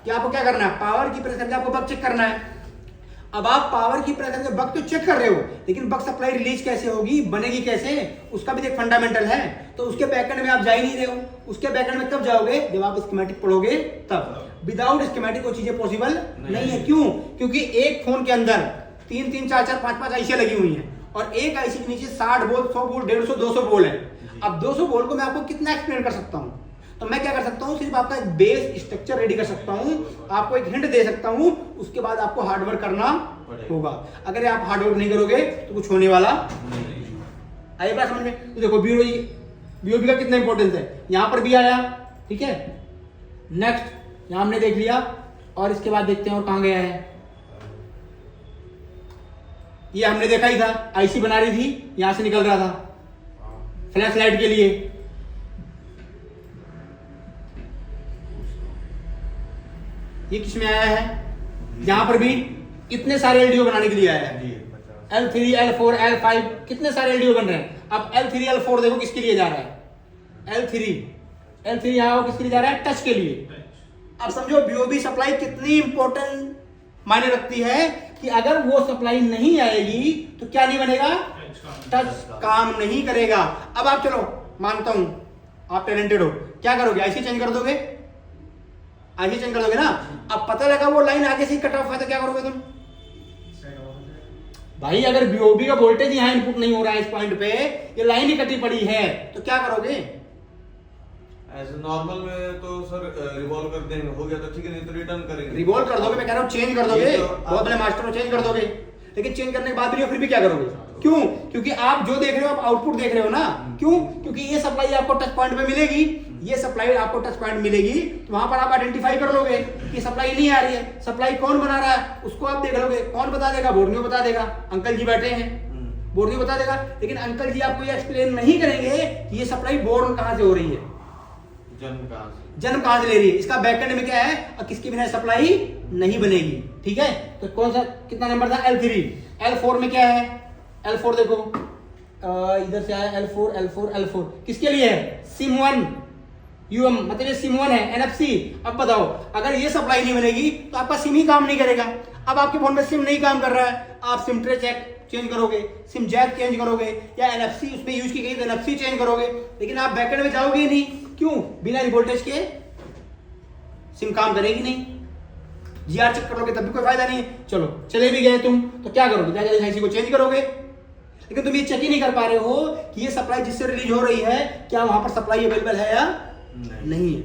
कि आपको क्या करना है, पावर की प्रेस करके आपको बक चेक करना है। अब आप पावर की प्रेस करके बक तो चेक कर रहे हो, लेकिन बक सप्लाई रिलीज कैसे होगी, बनेगी कैसे, उसका भी एक फंडामेंटल है। तो उसके बैकएंड में आप जा ही नहीं रहे हो। उसके बैकएंड में कब जाओगे, जब आप स्कीमेटिक पढ़ोगे तब। विदाउट स्कीमेटिक वो चीजें पॉसिबल नहीं है। क्यों? क्योंकि एक फोन के अंदर 3-3, 4-4, 5-5 आईसियां लगी हुई हैं और एक आईसी के नीचे 60 वोल्ट, 100 वोल्ट, 150, 200 वोल्ट है। अब 200 वोल्ट को मैं आपको कितना एक्सप्लेन कर सकता हूं? तो मैं क्या कर सकता हूं, सिर्फ आपका एक बेस स्ट्रक्चर रेडी कर सकता हूं, आपको एक हिंट दे सकता हूं, उसके बाद आपको हार्डवर्क करना होगा। अगर आप हार्डवर्क नहीं करोगे तो कुछ होने वाला नहीं। आइए बात समझ में। तो देखो बीओबी का कितना इंपॉर्टेंस है, यहां पर भी आया, ठीक है। नेक्स्ट यहां हमने देख लिया और इसके बाद देखते हैं और कहां गया है। ये हमने देखा ही था, आईसी बना रही थी, यहां से निकल रहा था फ्लैश लाइट के लिए। ये किस में आया है, यहां पर भी इतने सारे एलडीओ बनाने के लिए आया है। L3, L4, L5 कितने सारे एलडीओ बन रहे हैं। अब L3, L4 देखो किसके लिए जा रहा है, L3 यहां किसके लिए जा रहा है, टच के लिए। अब समझो बीओबी सप्लाई कितनी इंपॉर्टेंट मायने रखती है कि अगर वो सप्लाई नहीं आएगी तो क्या नहीं बनेगा, टच काम नहीं करेगा। अब आप चलो मानता हूं आप टैलेंटेड हो, क्या करोगे, आईसी चेंज कर दोगे, आईसी चेंज कर दोगे ना। अब पता लगा वो लाइन आगे से कट ऑफ है तो क्या करोगे तुम भाई? अगर बीओबी का वोल्टेज यहां इनपुट नहीं हो रहा है इस पॉइंट पे, ये लाइन ही कटी पड़ी है, तो क्या करोगे? ऐसे नॉर्मल में तो सर रिवॉल्व कर देंगे, हो गया तो ठीक है, नहीं तो रिटर्न करेंगे। रिवॉल्व कर दोगे, मैं कह रहा हूं चेंज कर दोगे, बहुत बड़े मास्टर हो, चेंज कर दोगे। लेकिन चेंज करने के बाद भी फिर भी क्या करोगे? क्यों? क्योंकि आप जो देख रहे हो आप आउटपुट देख रहे हो ना। क्यों? क्योंकि ये सप्लाई आपको टच पॉइंट पे मिलेगी, ये सप्लाई आपको टच पॉइंट मिलेगी, तो वहां पर आप आइडेंटिफाई कर लोगे कि सप्लाई नहीं आ रही है। सप्लाई कौन बना रहा है उसको आप देख लोगे, कौन बता देगा, बोर्नियो बता देगा, अंकल जी बैठे हैं, बोर्नियो बता देगा। लेकिन अंकल जी आपको ये एक्सप्लेन नहीं करेंगे कि ये सप्लाई बोर्न कहां से हो रही है, जन्म कहां से ले रही है, इसका बैकएंड में क्या है और किसके बिना सप्लाई नहीं बनेगी। ठीक है, तो कौन सा कितना नंबर था, L3। L4 में क्या है, L4 देखो इधर से आया L4 किसके लिए है, SIM1 UM, मतलब ये SIM1 है, NFC। अब बताओ अगर ये सप्लाई नहीं बनेगी तो आपका सिम ही काम नहीं करेगा। अब आपके फोन में सिम नहीं काम कर रहा है, आप सिम ट्रे चेंज करोगे, सिम जैक चेंज करोगे, या NFC उसमें यूज की गई तो NFC चेंज करोगे, लेकिन आप बैकएंड में जाओगे ही नहीं। क्यों? बिना वोल्टेज के सिम काम करेगी नहीं। जीआर चेक करोगे तब भी कोई फायदा नहीं है। चलो चले भी गए तुम तो क्या करोगे, जाके आईसी को चेंज करोगे। लेकिन तुम ये चेक ही नहीं कर पा रहे हो कि ये सप्लाई जिससे रिलीज हो रही है क्या वहां पर सप्लाई अवेलेबल है या नहीं है।